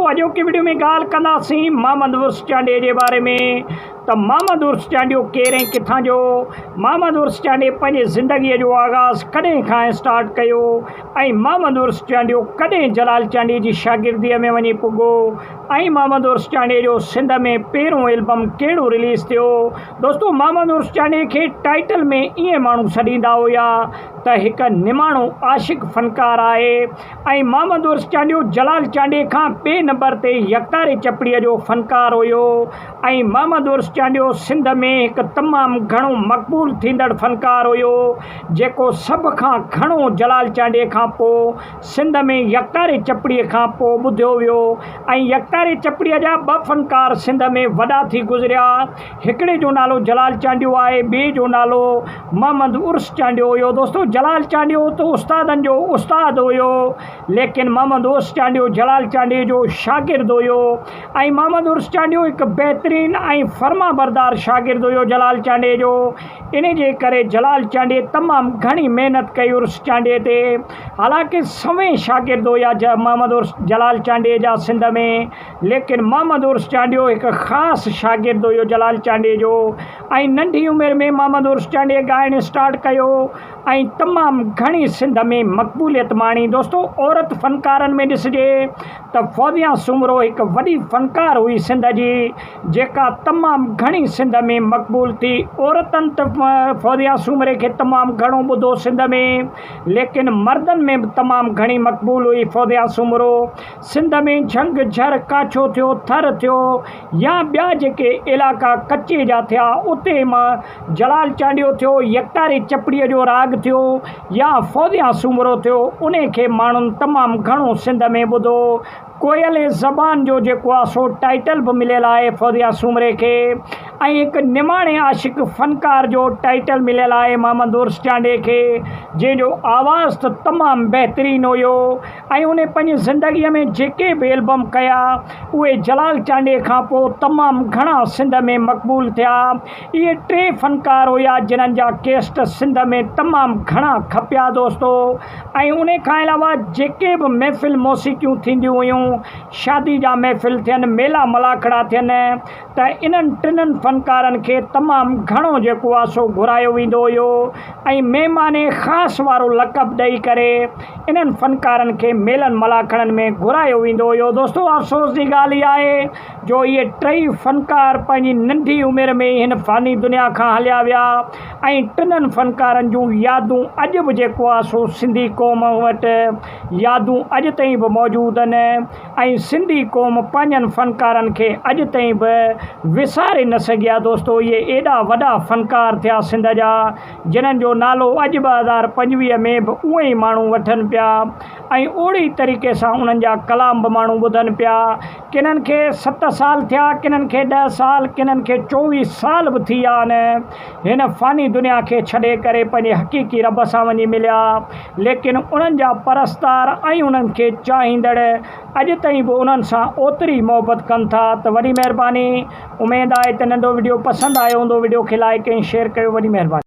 अॼो की वीडियो में ॻाल्हि कंदासीं मोहम्मद उर्स चांडे जे बारे में। त मोहम्मद उर्स चांडियो केरु ऐं किथां जो। मोहम्मद उर्स चांडे पंहिंजे ज़िंदगीअ जो आगाज़ कॾहिं खां स्टार्ट कयो ऐं मोहम्मद उर्स चांडियो कॾहिं जलाल चांडी जी शागिर्दीअ में वञी पुॻो ऐं मोहम्मद उर्स चांडे जो सिंध में पहिरियों एल्बम कहिड़ो रिलीज़ थियो। दोस्तो मोहम्मद उर्स चांडे खे टाइटल में ईअं माण्हू सॾींदा हुया त हिकु निमाणो आशिक़ फ़नकार आहे ऐं मोहम्मद उर्स चांडियो जलाल चांडे खां ॿिए नंबर ते यकतारे चपड़ीअ जो फ़नकार हुयो ऐं मोहम्मद उर्स चांडियो सिंध में हिकु तमामु घणो मक़बूल थींदड़ फ़नकार हुयो जेको सभ खां घणो जलाल चांडे खां पोइ सिंध में यकतारे चपड़ीअ खां पोइ ॿुधियो वियो ऐं यकतारे चपड़ीअ जा ॿ फ़नकार सिंध में वॾा थी गुज़रिया। हिकिड़े जो नालो जलाल चांडियो आहे, ॿिए जो नालो मोहम्मद उर्स चांडियो हुयो। दोस्तो जलाल चांडियो त उस्तादनि जो उस्ताद हुयो लेकिन मोहम्मद उर्स चांडियो जलाल चांडे जो शागिर्द हुयो ऐं मोहम्मद उर्स चांडियो हिकु बहितरीन ऐं फर्मा बरदार शागिर्द हुयो जलाल चांडे जो। इन जे करे जलाल चांडे तमामु घणी महिनत कई उर्स चांडे ते। हालांकि सवें शागिर्द हुया मोहम्मद उर्स जलाल चांडे जा सिंध में, लेकिन मोहम्मद उर्स चांडियो हिकु ख़ासि शागिर्द हुयो जलाल चांडे जो ऐं नंढी उमिरि में मोहम्मद उर्स चांडे ॻाइणु स्टार्ट कयो ऐं तमामु घणी सिंध में मक़बूलियत माणी। दोस्तो औरत फ़नकारनि में ॾिसिजे त फौदिया सुमरो हिकु वॾी फ़नकार हुई सिंध जी जेका तमामु घणी सिंध में मक़बूल थी। औरतनि त फौदिया सुमरे खे तमामु घणो ॿुधो सिंध में, लेकिन मर्दनि में बि तमामु घणी मक़बूल हुई फौदिया सुमरो। सिंध में झंग झर काछो थियो, थर थियो या ॿिया जेके इलाइक़ा कचे जा थिया उते मां जलाल चांडियो थियो, यकतारे चपड़ीअ जो राग थियो या फौदिया सुमरो थियो, उन खे माण्हुनि तमामु घणो सिंध में ॿुधो। कोयल ज़बान जो जेको आहे सो टाइटल बि मिलियल आहे फौदिया सुमरे खे ऐं हिकु निमाणे आशिक़ फ़नकार जो टाइटल मिलियल आहे मोहम्मद उर्स चांडे खे जंहिंजो आवाज़ त तमामु बहितरीनु हुयो ऐं उन पंहिंजी ज़िंदगीअ में जेके बि एल्बम कया उहे जलाल चांडे खां पोइ तमामु घणा सिंध में मक़बूल थिया। इहे टे फ़नकार हुया जिन्हनि जा केस्ट सिंध में तमामु घणा खपिया दोस्तो। ऐं उन खां अलावा जेके बि महफ़िल मौसीक़ियूं थींदियूं हुयूं, शादी जा महफ़िल थियनि, मेला मलाखड़ा थियनि, त इन्हनि टिनि फ़नकारनि खे तमामु घणो जेको आहे सो घुरायो वेंदो हुयो ऐं महिमाने ख़ासि वारो लक़ब ॾेई करे इन्हनि फ़नकारनि खे मेलनि मलाखड़नि में घुरायो वेंदो हुयो। दोस्तो अफ़सोस जी ॻाल्हि इहा आहे जो इहे टई फ़नकार पंहिंजी नंढी उमिरि में हिन फ़ानी दुनिया खां हलिया विया ऐं टिनि फ़नकारनि जूं यादूं अॼु बि जेको आहे सो सिंधी क़ौम वटि यादूं अॼु ताईं बि मौजूदु आहिनि ऐं सिंधी क़ौम पंहिंजनि फ़नकारनि खे अॼु ताईं बि विसारे न सघी आहे। दोस्तो इहे एॾा वॾा फ़नकार थिया सिंध जा जिन्हनि जो नालो अॼु 2025 में बि उहे ई माण्हू वठनि पिया ऐं ओड़ी तरीक़े सां उन्हनि जा कलाम बि माण्हू ॿुधनि पिया। किन्हनि खे 7 साल थिया, किन्हनि खे 10 साल, किन्हनि खे 24 साल बि थी विया आहिनि हिन फ़ानी दुनिया खे छॾे करे पंहिंजे हक़ीक़ी रब सां वञी मिलिया, लेकिन उन्हनि जा परस्तार ऐं उन्हनि खे चाहींदड़ अॼु ताईं बि उन्हनि सां ओतिरी मोहबत कनि था। त वॾी महिरबानी, उमेदु आहे त नंढो वीडियो पसंदि आयो हूंदो, वीडियो खे लाइक ऐं शेयर कयो। वॾी महिरबानी।